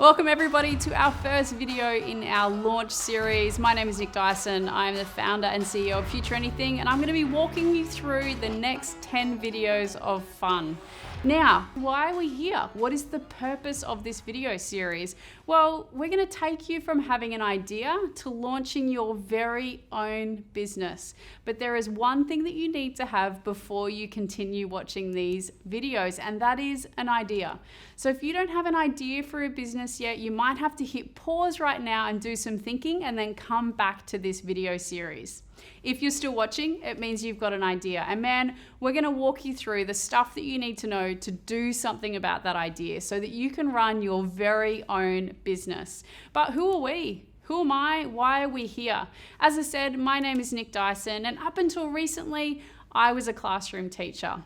Welcome everybody to our first video in our launch series. My name is Nick Dyson. I'm the founder and CEO of Future Anything, and I'm going to be walking you through the next 10 videos of fun. Now, why are we here? What is the purpose of this video series? Well, we're going to take you from having an idea to launching your very own business. But there is one thing that you need to have before you continue watching these videos, and that is an idea. So if you don't have an idea for a business yet, you might have to hit pause right now and do some thinking and then come back to this video series. If you're still watching, it means you've got an idea. And man, we're going to walk you through the stuff that you need to know to do something about that idea so that you can run your very own business. But who are we? Who am I? Why are we here? As I said, my name is Nick Dyson, and up until recently, I was a classroom teacher.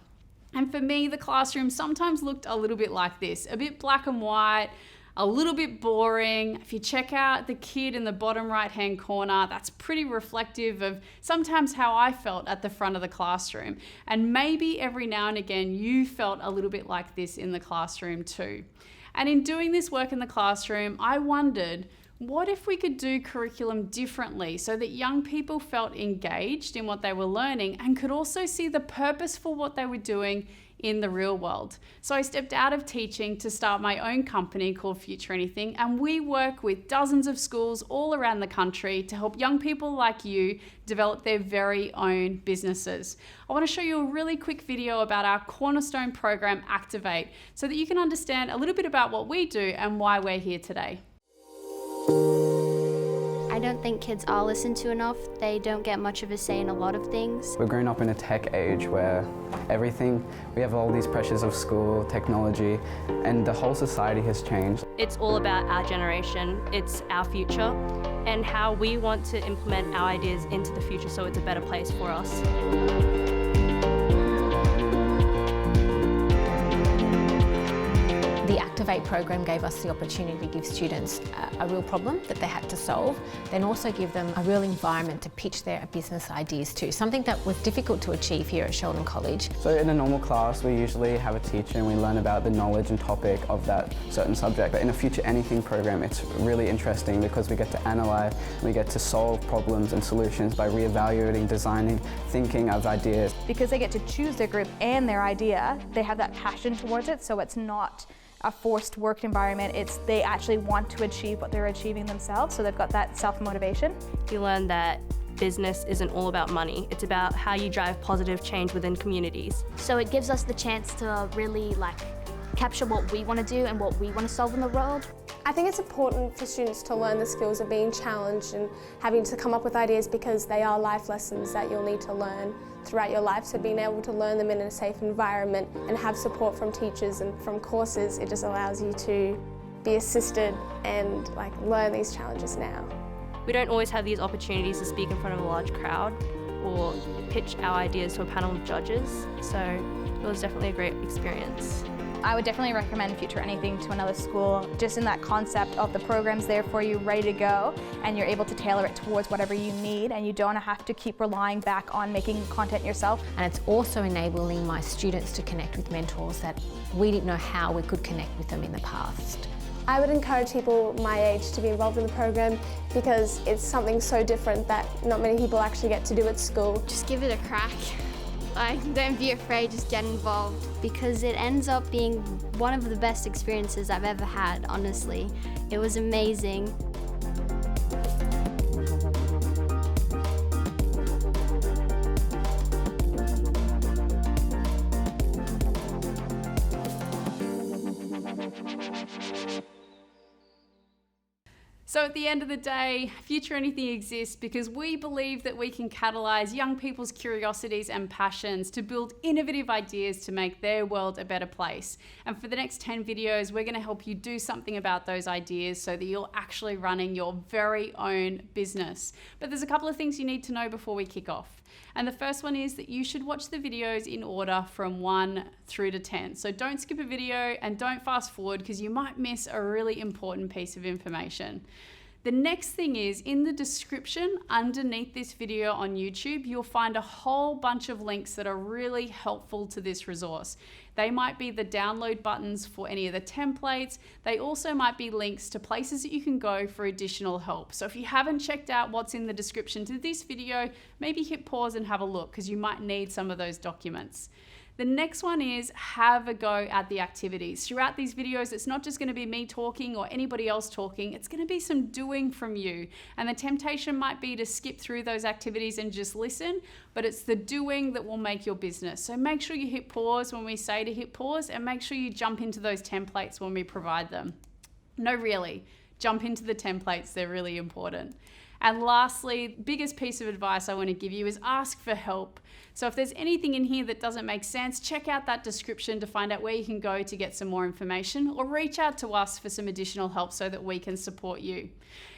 And for me, the classroom sometimes looked a little bit like this, a bit black and white, a little bit boring. If you check out the kid in the bottom right-hand corner, that's pretty reflective of sometimes how I felt at the front of the classroom. And maybe every now and again, you felt a little bit like this in the classroom too. And in doing this work in the classroom, I wondered, what if we could do curriculum differently so that young people felt engaged in what they were learning and could also see the purpose for what they were doing in the real world? So I stepped out of teaching to start my own company called Future Anything, and we work with dozens of schools all around the country to help young people like you develop their very own businesses. I want to show you a really quick video about our cornerstone program, Activate, so that you can understand a little bit about what we do and why we're here today. I don't think kids are listened to enough. They don't get much of a say in a lot of things. We're growing up in a tech age where we have all these pressures of school, technology, and the whole society has changed. It's all about our generation, it's our future, and how we want to implement our ideas into the future so it's a better place for us. The Activate program gave us the opportunity to give students a real problem that they had to solve, then also give them a real environment to pitch their business ideas to, something that was difficult to achieve here at Sheldon College. So in a normal class, we usually have a teacher and we learn about the knowledge and topic of that certain subject. But in a Future Anything program, it's really interesting because we get to analyse, we get to solve problems and solutions by re-evaluating, designing, thinking of ideas. Because they get to choose their group and their idea, they have that passion towards it, so it's not a forced work environment. They actually want to achieve what they're achieving themselves, so they've got that self-motivation. You learn that business isn't all about money, it's about how you drive positive change within communities. So it gives us the chance to really capture what we want to do and what we want to solve in the world. I think it's important for students to learn the skills of being challenged and having to come up with ideas, because they are life lessons that you'll need to learn throughout your life. So being able to learn them in a safe environment and have support from teachers and from courses, it just allows you to be assisted and learn these challenges now. We don't always have these opportunities to speak in front of a large crowd or pitch our ideas to a panel of judges, so it was definitely a great experience. I would definitely recommend Future Anything to another school, just in that concept of the program's there for you, ready to go, and you're able to tailor it towards whatever you need, and you don't have to keep relying back on making content yourself. And it's also enabling my students to connect with mentors that we didn't know how we could connect with them in the past. I would encourage people my age to be involved in the program, because it's something so different that not many people actually get to do at school. Just give it a crack. Don't be afraid, just get involved. Because it ends up being one of the best experiences I've ever had, honestly. It was amazing. So at the end of the day, Future Anything exists because we believe that we can catalyse young people's curiosities and passions to build innovative ideas to make their world a better place. And for the next 10 videos, we're going to help you do something about those ideas so that you're actually running your very own business. But there's a couple of things you need to know before we kick off. And the first one is that you should watch the videos in order from 1 through to 10. So don't skip a video and don't fast forward, because you might miss a really important piece of information. The next thing is, in the description underneath this video on YouTube, you'll find a whole bunch of links that are really helpful to this resource. They might be the download buttons for any of the templates. They also might be links to places that you can go for additional help. So if you haven't checked out what's in the description to this video, maybe hit pause and have a look, because you might need some of those documents. The next one is have a go at the activities. Throughout these videos, it's not just going to be me talking or anybody else talking. It's going to be some doing from you. And the temptation might be to skip through those activities and just listen, but it's the doing that will make your business. So make sure you hit pause when we say to hit pause, and make sure you jump into those templates when we provide them. No, really, jump into the templates. They're really important. And lastly, biggest piece of advice I want to give you is ask for help. So if there's anything in here that doesn't make sense, check out that description to find out where you can go to get some more information, or reach out to us for some additional help so that we can support you.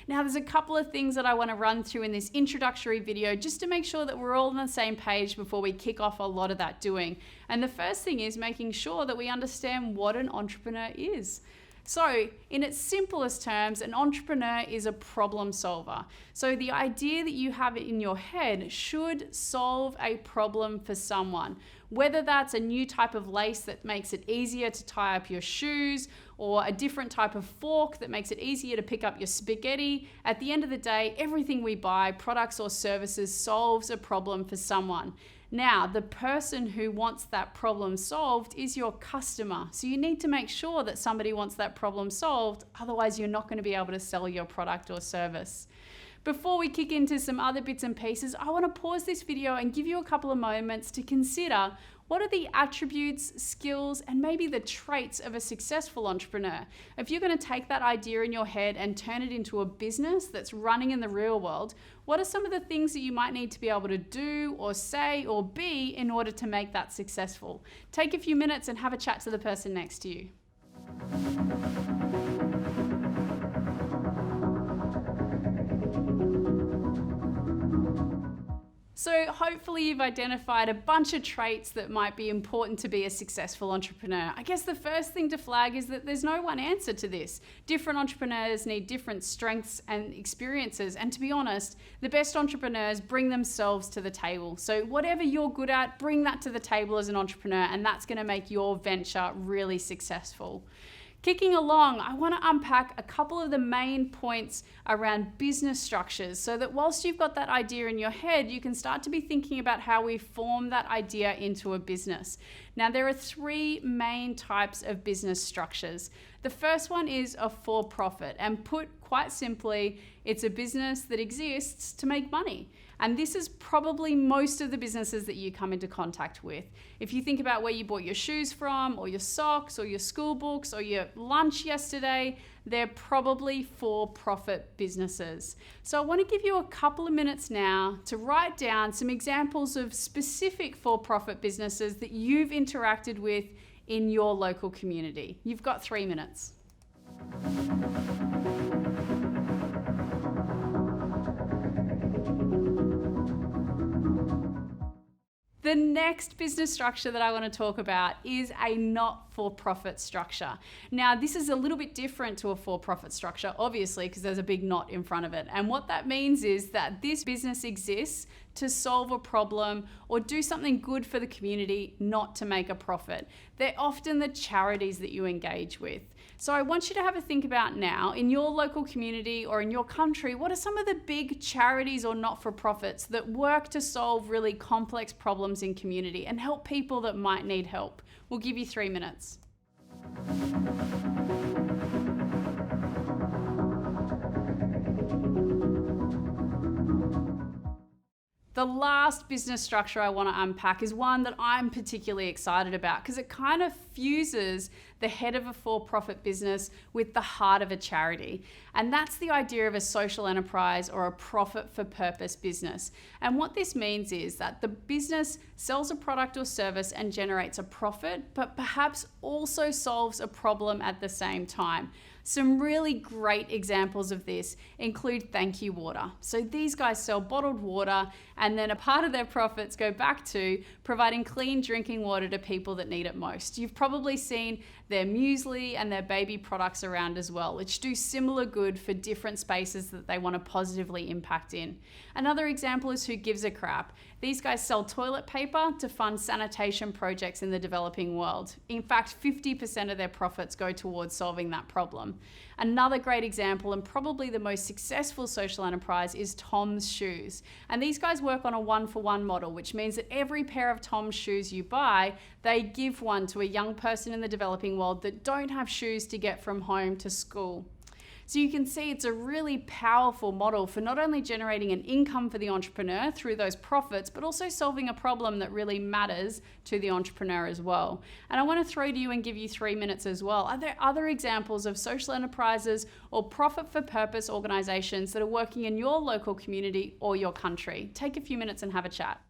Now, there's a couple of things that I want to run through in this introductory video just to make sure that we're all on the same page before we kick off a lot of that doing. And the first thing is making sure that we understand what an entrepreneur is. So, in its simplest terms, an entrepreneur is a problem solver. So the idea that you have in your head should solve a problem for someone. Whether that's a new type of lace that makes it easier to tie up your shoes, or a different type of fork that makes it easier to pick up your spaghetti, at the end of the day, everything we buy, products or services, solves a problem for someone. Now, the person who wants that problem solved is your customer. So you need to make sure that somebody wants that problem solved, otherwise you're not going to be able to sell your product or service. Before we kick into some other bits and pieces, I want to pause this video and give you a couple of moments to consider what are the attributes, skills, and maybe the traits of a successful entrepreneur. If you're going to take that idea in your head and turn it into a business that's running in the real world, what are some of the things that you might need to be able to do or say or be in order to make that successful? Take a few minutes and have a chat to the person next to you. So hopefully you've identified a bunch of traits that might be important to be a successful entrepreneur. I guess the first thing to flag is that there's no one answer to this. Different entrepreneurs need different strengths and experiences. And to be honest, the best entrepreneurs bring themselves to the table. So whatever you're good at, bring that to the table as an entrepreneur, and that's going to make your venture really successful. Kicking along, I want to unpack a couple of the main points around business structures so that whilst you've got that idea in your head, you can start to be thinking about how we form that idea into a business. Now, there are three main types of business structures. The first one is a for-profit, and put quite simply, it's a business that exists to make money. And this is probably most of the businesses that you come into contact with. If you think about where you bought your shoes from, or your socks, or your school books, or your lunch yesterday, they're probably for-profit businesses. So I want to give you a couple of minutes now to write down some examples of specific for-profit businesses that you've interacted with in your local community. You've got 3 minutes. The next business structure that I want to talk about is a not-for-profit structure. Now, this is a little bit different to a for-profit structure, obviously, because there's a big not in front of it. And what that means is that this business exists to solve a problem or do something good for the community, not to make a profit. They're often the charities that you engage with. So I want you to have a think about now, in your local community or in your country, what are some of the big charities or not-for-profits that work to solve really complex problems in community and help people that might need help? We'll give you 3 minutes. The last business structure I want to unpack is one that I'm particularly excited about because it kind of fuses the head of a for-profit business with the heart of a charity. And that's the idea of a social enterprise or a profit-for-purpose business. And what this means is that the business sells a product or service and generates a profit, but perhaps also solves a problem at the same time. Some really great examples of this include Thank You Water. So these guys sell bottled water, and then a part of their profits go back to providing clean drinking water to people that need it most. You've probably seen their muesli and their baby products around as well, which do similar good for different spaces that they want to positively impact in. Another example is Who Gives a Crap. These guys sell toilet paper to fund sanitation projects in the developing world. In fact, 50% of their profits go towards solving that problem. Another great example, and probably the most successful social enterprise, is Tom's Shoes. And these guys work on a one-for-one model, which means that every pair of Tom's shoes you buy, they give one to a young person in the developing world that don't have shoes to get from home to school. So you can see it's a really powerful model for not only generating an income for the entrepreneur through those profits, but also solving a problem that really matters to the entrepreneur as well. And I want to throw to you and give you 3 minutes as well. Are there other examples of social enterprises or profit for purpose organizations that are working in your local community or your country? Take a few minutes and have a chat.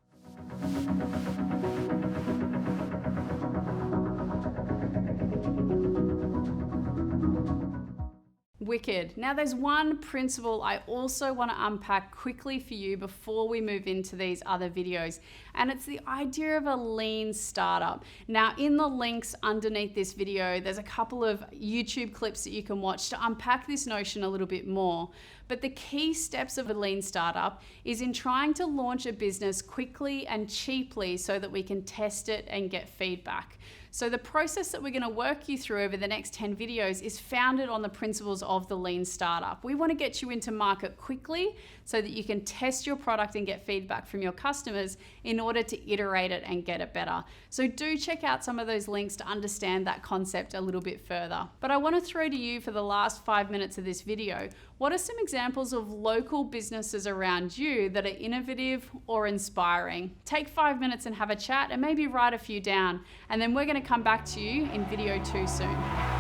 Wicked. Now there's one principle I also want to unpack quickly for you before we move into these other videos, and it's the idea of a lean startup. Now in the links underneath this video, there's a couple of YouTube clips that you can watch to unpack this notion a little bit more. But the key steps of a lean startup is in trying to launch a business quickly and cheaply so that we can test it and get feedback. So the process that we're going to work you through over the next 10 videos is founded on the principles of the lean startup. We want to get you into market quickly so that you can test your product and get feedback from your customers in order to iterate it and get it better. So do check out some of those links to understand that concept a little bit further. But I want to throw to you for the last 5 minutes of this video, what are some examples of local businesses around you that are innovative or inspiring? Take 5 minutes and have a chat and maybe write a few down, and then we're going to come back to you in video 2 soon.